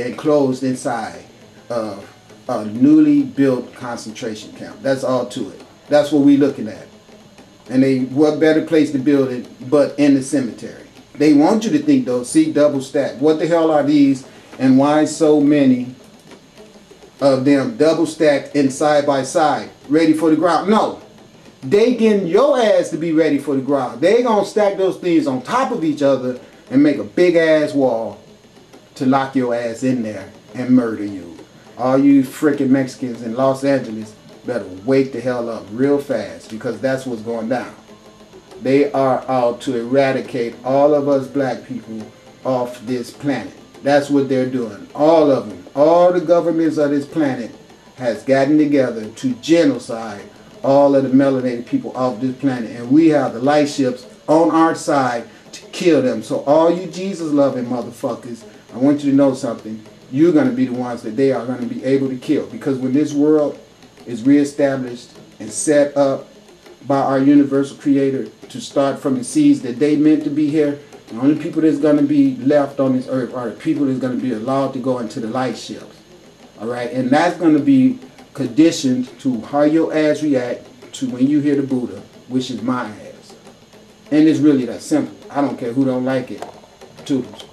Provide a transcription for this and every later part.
enclosed inside of a newly built concentration camp. That's all to it. That's what we're looking at. And what better place to build it but in the cemetery? They want you to think though, see, double stack. What the hell are these and why so many of them double stacked and side by side, ready for the ground? No. They getting your ass to be ready for the ground. They gonna stack those things on top of each other and make a big ass wall to lock your ass in there and murder you. All you freaking Mexicans in Los Angeles better wake the hell up real fast, because that's what's going down. They are out to eradicate all of us black people off this planet. That's what they're doing. All of them. All the governments of this planet has gotten together to genocide all of the melanated people off this planet. And we have the light ships on our side to kill them. So all you Jesus loving motherfuckers, I want you to know something. You're going to be the ones that they are going to be able to kill. Because when this world is reestablished and set up by our universal creator to start from the seeds that they meant to be here, the only people that's going to be left on this earth are the people that's going to be allowed to go into the light ships. All right? And that's going to be conditioned to how your ass react to when you hear the Buddha, which is my ass. And it's really that simple. I don't care who don't like it. Toodles.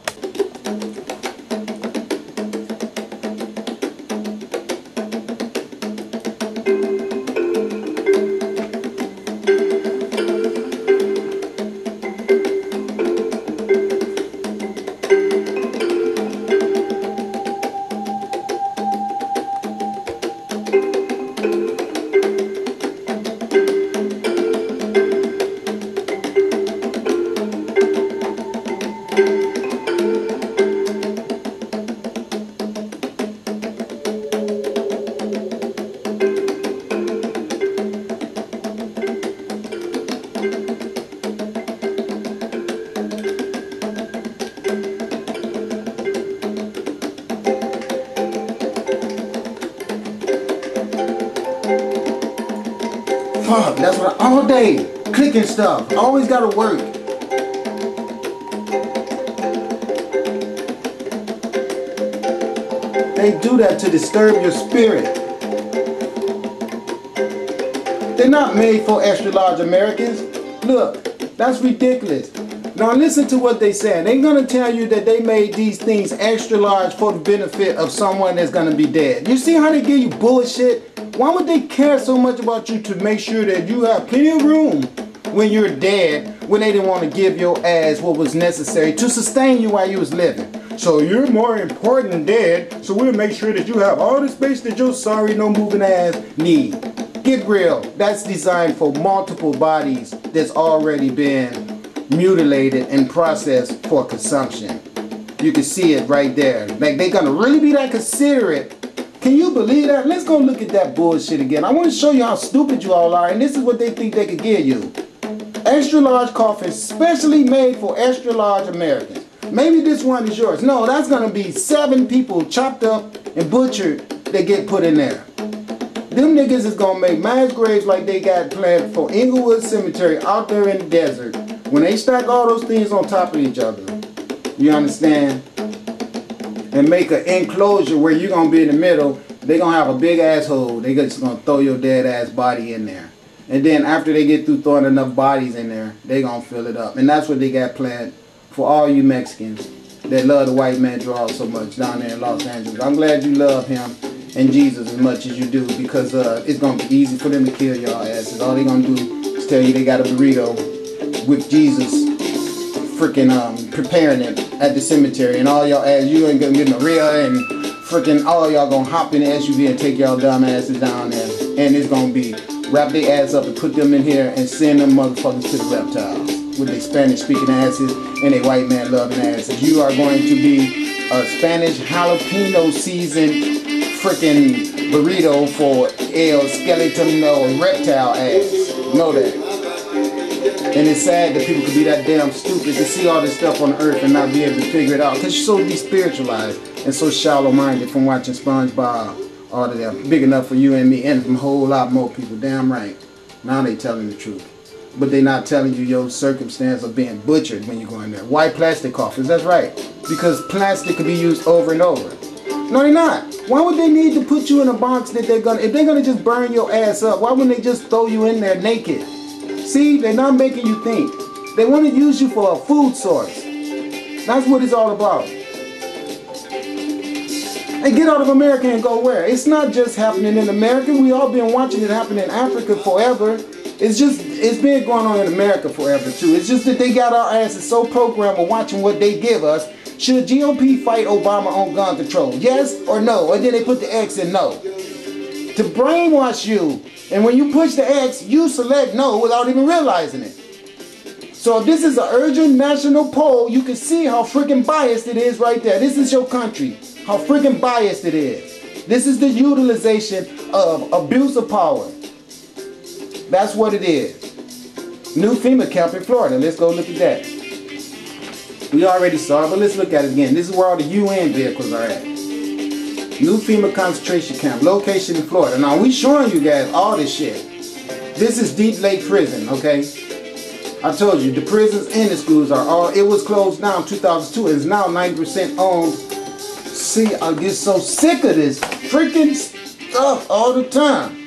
Fuck, that's what all day clicking stuff. Always gotta work. They do that to disturb your spirit. They're not made for extra large Americans. Look, that's ridiculous. Now listen to what they say. They're gonna tell you that they made these things extra large for the benefit of someone that's gonna be dead. You see how they give you bullshit? Why would they care so much about you to make sure that you have plenty of room when you're dead, when they didn't want to give your ass what was necessary to sustain you while you was living? So you're more important than dead, so we'll make sure that you have all the space that your sorry, no moving ass need. Get real. That's designed for multiple bodies that's already been mutilated and processed for consumption. You can see it right there. Like, they're gonna really be that considerate. Can you believe that? Let's go look at that bullshit again. I want to show you how stupid you all are, and this is what they think they could give you. Extra large coffins, specially made for extra large Americans. Maybe this one is yours. No, that's going to be 7 people chopped up and butchered that get put in there. Them niggas is going to make mass graves like they got planned for Inglewood Cemetery out there in the desert. When they stack all those things on top of each other, you understand? And make an enclosure where you're going to be in the middle, they're going to have a big asshole. They're just going to throw your dead ass body in there. And then after they get through throwing enough bodies in there, they're going to fill it up. And that's what they got planned for all you Mexicans that love the white man draw so much down there in Los Angeles. I'm glad you love him and Jesus as much as you do, because it's going to be easy for them to kill y'all asses. All they're going to do is tell you they got a burrito with Jesus freaking preparing it at the cemetery, and all y'all ass, you ain't gonna get no real, and freaking all y'all gonna hop in the SUV and take y'all dumb asses down there, and it's gonna be wrap their ass up and put them in here and send them motherfuckers to the reptiles with their Spanish speaking asses and their white man loving asses. You are going to be a Spanish jalapeno seasoned freaking burrito for El Skeleton or reptile ass. Know that. And it's sad that people could be that damn stupid to see all this stuff on earth and not be able to figure it out, because you're so despiritualized and so shallow-minded from watching SpongeBob. All of them. Big enough for you and me and from a whole lot more people. Damn right. Now they telling the truth. But they not telling you your circumstance of being butchered when you go in there. Why plastic coffins? That's right. Because plastic can be used over and over. No, they're not. Why would they need to put you in a box that if they're gonna just burn your ass up, why wouldn't they just throw you in there naked? See, they're not making you think. They want to use you for a food source. That's what it's all about. And get out of America and go where? It's not just happening in America. We all been watching it happen in Africa forever. It's been going on in America forever too. It's just that they got our asses so programmed with watching what they give us. Should GOP fight Obama on gun control? Yes or no? And then they put the X in no. To brainwash you. And when you push the X, you select no without even realizing it. So if this is an urgent national poll, you can see how freaking biased it is right there. This is your country. How freaking biased it is. This is the utilization of abuse of power. That's what it is. New FEMA camp in Florida. Let's go look at that. We already saw it, but let's look at it again. This is where all the UN vehicles are at. New FEMA concentration camp. Location in Florida. Now, we showing you guys all this shit. This is Deep Lake Prison, okay? I told you, the prisons and the schools are all, it was closed down in 2002. It's now 90% owned. See, I get so sick of this freaking stuff all the time.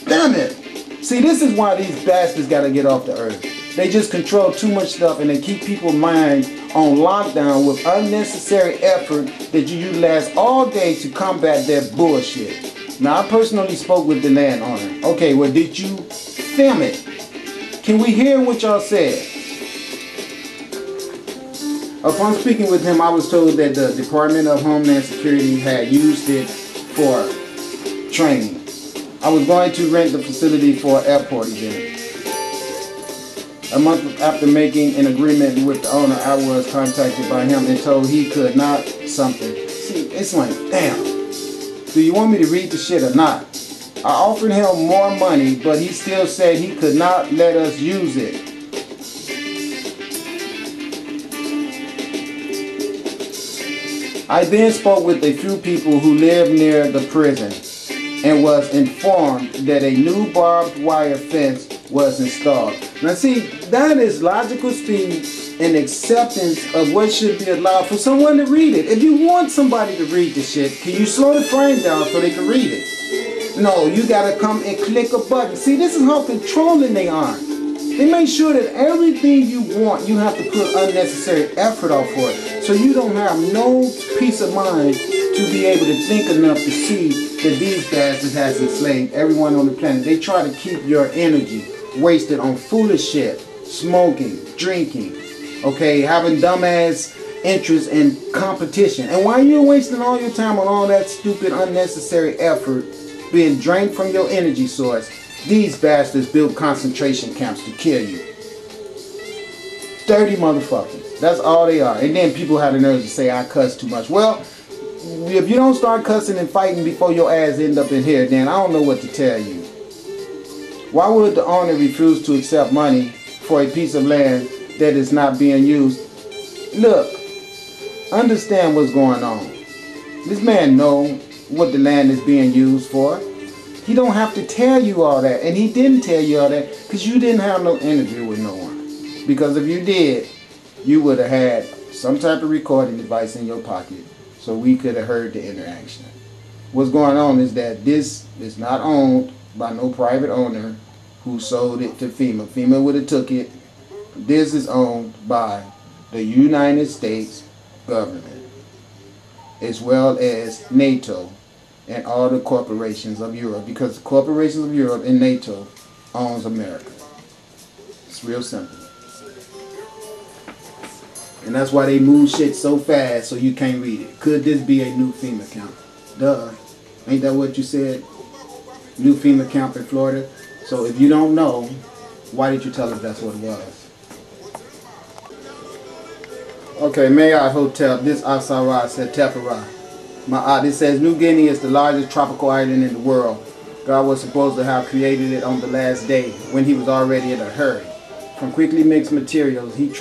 Damn it. See, this is why these bastards got to get off the earth. They just control too much stuff and they keep people's mind on lockdown with unnecessary effort that you utilize all day to combat their bullshit. Now, I personally spoke with the landowner. Okay, well, did you film it? Can we hear what y'all said? Upon speaking with him, I was told that the Department of Homeland Security had used it for training. I was going to rent the facility for an airport event. A month after making an agreement with the owner, I was contacted by him and told he could not something. See, it's like, damn. Do you want me to read the shit or not? I offered him more money, but he still said he could not let us use it. I then spoke with a few people who live near the prison and was informed that a new barbed wire fence was installed. Now see, that is logical speed and acceptance of what should be allowed for someone to read it. If you want somebody to read the shit, can you slow the frame down so they can read it? No, you gotta come and click a button. See, this is how controlling they are. They make sure that everything you want, you have to put unnecessary effort out for it. So you don't have no peace of mind to be able to think enough to see that these bastards has enslaved everyone on the planet. They try to keep your energy wasted on foolish shit, smoking, drinking, okay, having dumbass interest in competition. And while you're wasting all your time on all that stupid unnecessary effort being drained from your energy source, these bastards build concentration camps to kill you. Dirty motherfuckers. That's all they are. And then people have the nerve to say I cuss too much. Well, if you don't start cussing and fighting before your ass end up in here, then I don't know what to tell you. Why would the owner refuse to accept money for a piece of land that is not being used? Look, understand what's going on. This man knows what the land is being used for. He don't have to tell you all that. And he didn't tell you all that because you didn't have no interview with no one. Because if you did, you would have had some type of recording device in your pocket so we could have heard the interaction. What's going on is that this is not owned by no private owner who sold it to FEMA. FEMA would have took it. This is owned by the United States government as well as NATO and all the corporations of Europe, because the corporations of Europe and NATO owns America. It's real simple. And that's why they move shit so fast so you can't read it. Could this be a new FEMA camp? Duh. Ain't that what you said? New FEMA camp in Florida? So if you don't know, why did you tell us that's what it was? Okay, Marriott Hotel. This Asara said Tepera. It says New Guinea is the largest tropical island in the world. God was supposed to have created it on the last day when he was already in a hurry. From quickly mixed materials, his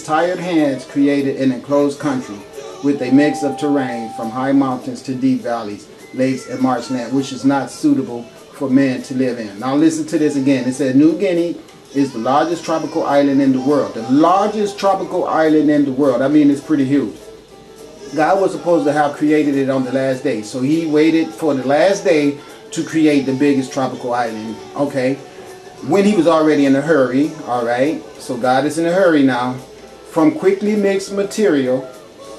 tired hands created an enclosed country with a mix of terrain from high mountains to deep valleys, lakes, and marshland, which is not suitable for men to live in. Now listen to this again. It said New Guinea is the largest tropical island in the world. The largest tropical island in the world. I mean, it's pretty huge. God was supposed to have created it on the last day. So he waited for the last day to create the biggest tropical island. Okay. When he was already in a hurry. Alright. So God is in a hurry now. From quickly mixed material,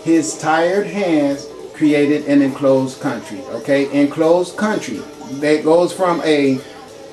his tired hands created an enclosed country. Okay. Enclosed country. That goes from a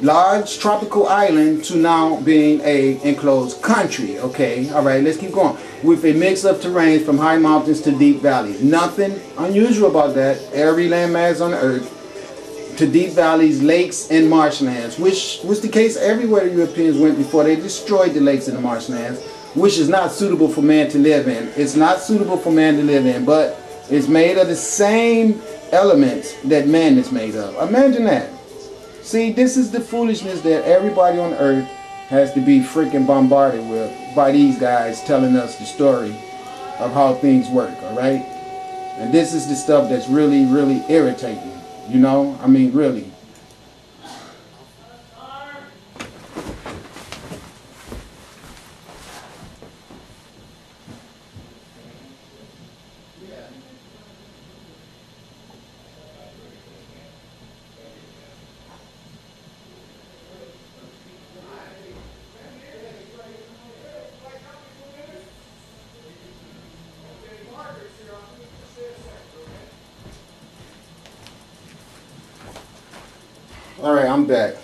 large tropical island to now being a enclosed country. Okay. Alright. Let's keep going. With a mix of terrains from high mountains to deep valleys. Nothing unusual about that. Every landmass on the earth, to deep valleys, lakes, and marshlands, which was the case everywhere the Europeans went before they destroyed the lakes and the marshlands, which is not suitable for man to live in. It's not suitable for man to live in, but it's made of the same elements that man is made of. Imagine that. See, this is the foolishness that everybody on earth has to be freaking bombarded with by these guys telling us the story of how things work, alright? And this is the stuff that's really, really irritating, you know? I mean, really. Alright, I'm back.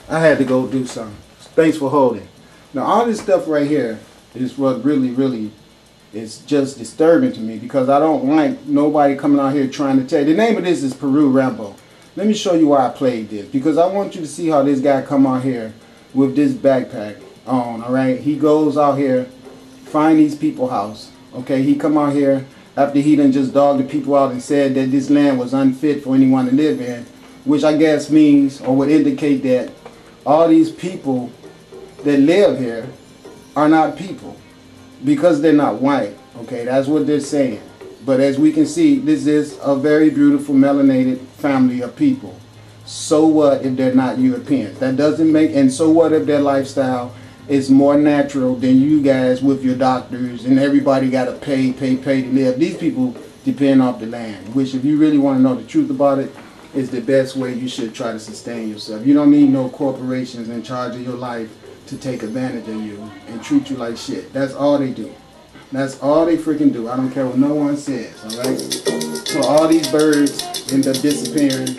I had to go do something. Thanks for holding. Now, all this stuff right here is what really is just disturbing to me, because I don't like nobody coming out here trying to tell you. The name of this is Peru Rambo. Let me show you why I played this, because I want you to see how this guy come out here with this backpack on, alright? He goes out here, find these people house, okay? He come out here after he done just dogged the people out and said that this land was unfit for anyone to live in, which I guess means or would indicate that all these people that live here are not people because they're not white. Okay, that's what they're saying. But as we can see, this is a very beautiful melanated family of people. So what if they're not Europeans? That doesn't make, and so what if their lifestyle is more natural than you guys with your doctors and everybody got to pay to live? These people depend off the land, which if you really want to know the truth about it, is the best way you should try to sustain yourself. You don't need no corporations in charge of your life to take advantage of you and treat you like shit. That's all they do. That's all they freaking do. I don't care what no one says, alright? So all these birds end up disappearing,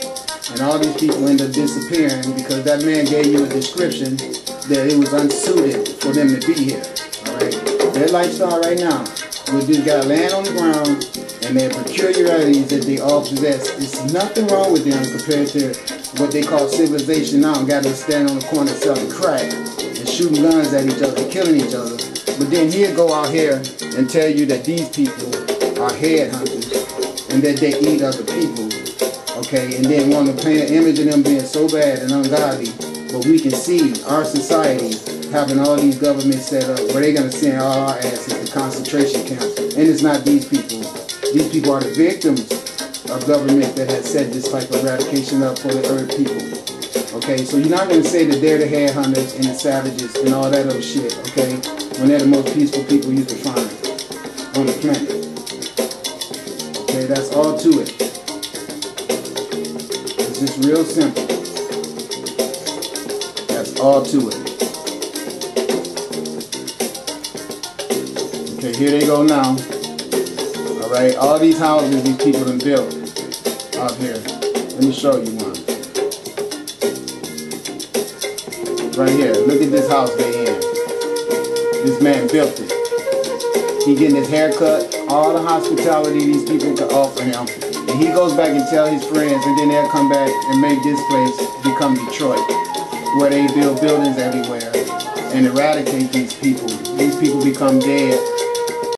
and all these people end up disappearing because that man gave you a description that it was unsuited for them to be here, alright? Their lifestyle right now, with this guy laying on the ground, and their peculiarities that they all possess. There's nothing wrong with them compared to what they call civilization now. Got to stand on the corner selling crack and shooting guns at each other, killing each other. But then he'll go out here and tell you that these people are headhunters and that they eat other people. Okay, and then want to paint an image of them being so bad and ungodly. But we can see our society having all these governments set up where they're going to send all our asses to concentration camps. And it's not these people. These people are the victims of government that has set this type of eradication up for the earth people. Okay, so you're not going to say that they're the headhunters and the savages and all that other shit, okay, when they're the most peaceful people you can find on the planet. Okay, that's all to it. It's just real simple. That's all to it. Okay, here they go now. Alright, all these houses these people have built out here. Let me show you one. Right here, look at this house they in. This man built it. He getting his hair cut, all the hospitality these people can offer him. And he goes back and tell his friends, and then they'll come back and make this place become Detroit, where they build buildings everywhere and eradicate these people. These people become dead